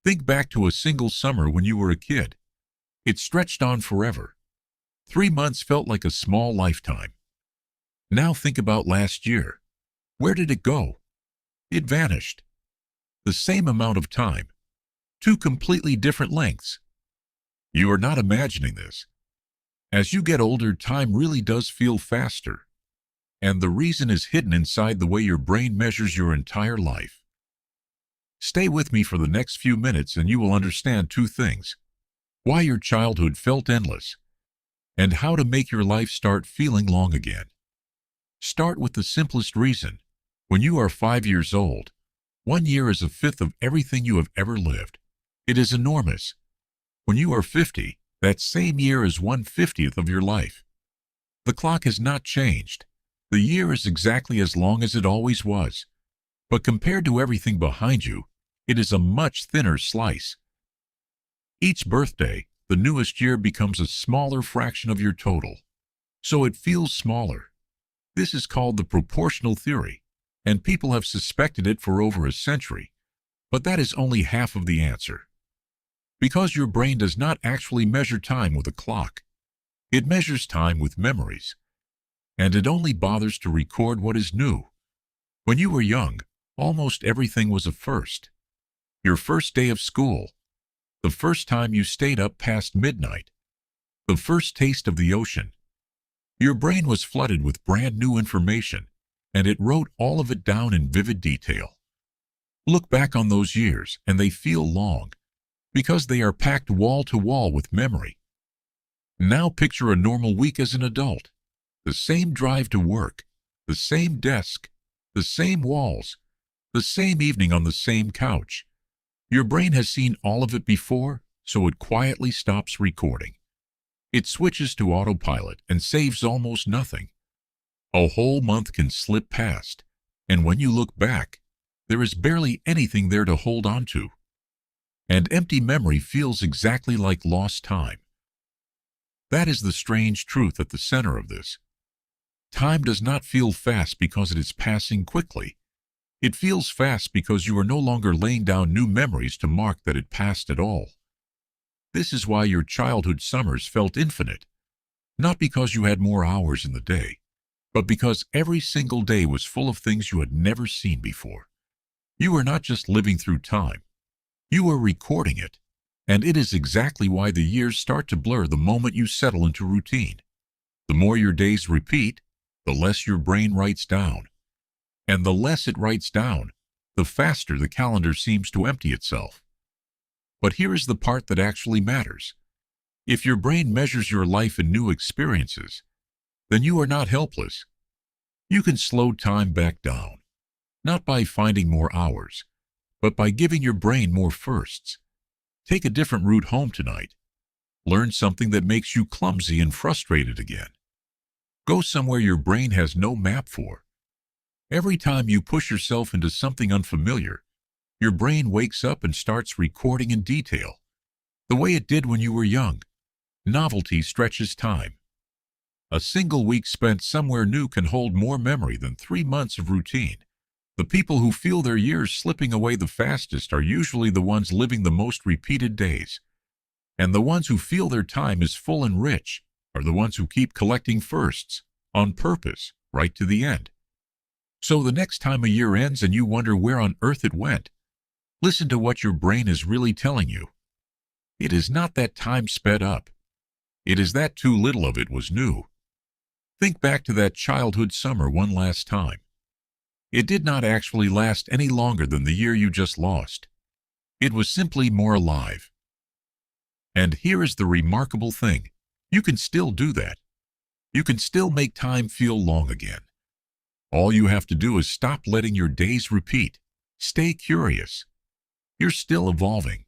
Think back to a single summer when you were a kid. It stretched on forever. 3 months felt like a small lifetime. Now think about last year. Where did it go? It vanished. The same amount of time. Two completely different lengths. You are not imagining this. As you get older, time really does feel faster. And the reason is hidden inside the way your brain measures your entire life. Stay with me for the next few minutes and you will understand two things: why your childhood felt endless, and how to make your life start feeling long again. Start with the simplest reason. When you are 5 years old, 1 year is a fifth of everything you have ever lived. It is enormous. When you are 50, that same year is 1/50th of your life. The clock has not changed. The year is exactly as long as it always was. But compared to everything behind you, it is a much thinner slice. Each birthday, the newest year becomes a smaller fraction of your total. So it feels smaller. This is called the proportional theory, and people have suspected it for over a century. But that is only half of the answer. Because your brain does not actually measure time with a clock. It measures time with memories. And it only bothers to record what is new. When you were young, almost everything was a first. Your first day of school. The first time you stayed up past midnight. The first taste of the ocean. Your brain was flooded with brand new information, and it wrote all of it down in vivid detail. Look back on those years, and they feel long, because they are packed wall to wall with memory. Now picture a normal week as an adult. The same drive to work, the same desk, the same walls, the same evening on the same couch. Your brain has seen all of it before, so it quietly stops recording. It switches to autopilot and saves almost nothing. A whole month can slip past, and when you look back, there is barely anything there to hold on to. And empty memory feels exactly like lost time. That is the strange truth at the center of this. Time does not feel fast because it is passing quickly. It feels fast because you are no longer laying down new memories to mark that it passed at all. This is why your childhood summers felt infinite, not because you had more hours in the day, but because every single day was full of things you had never seen before. You were not just living through time. You were recording it, and it is exactly why the years start to blur the moment you settle into routine. The more your days repeat, the less your brain writes down. And the less it writes down, the faster the calendar seems to empty itself. But here is the part that actually matters. If your brain measures your life in new experiences, then you are not helpless. You can slow time back down, not by finding more hours, but by giving your brain more firsts. Take a different route home tonight. Learn something that makes you clumsy and frustrated again. Go somewhere your brain has no map for. Every time you push yourself into something unfamiliar, your brain wakes up and starts recording in detail, the way it did when you were young. Novelty stretches time. A single week spent somewhere new can hold more memory than 3 months of routine. The people who feel their years slipping away the fastest are usually the ones living the most repeated days. And the ones who feel their time is full and rich are the ones who keep collecting firsts, on purpose, right to the end. So the next time a year ends and you wonder where on earth it went, listen to what your brain is really telling you. It is not that time sped up. It is that too little of it was new. Think back to that childhood summer one last time. It did not actually last any longer than the year you just lost. It was simply more alive. And here is the remarkable thing. You can still do that. You can still make time feel long again. All you have to do is stop letting your days repeat. Stay curious. You're still evolving.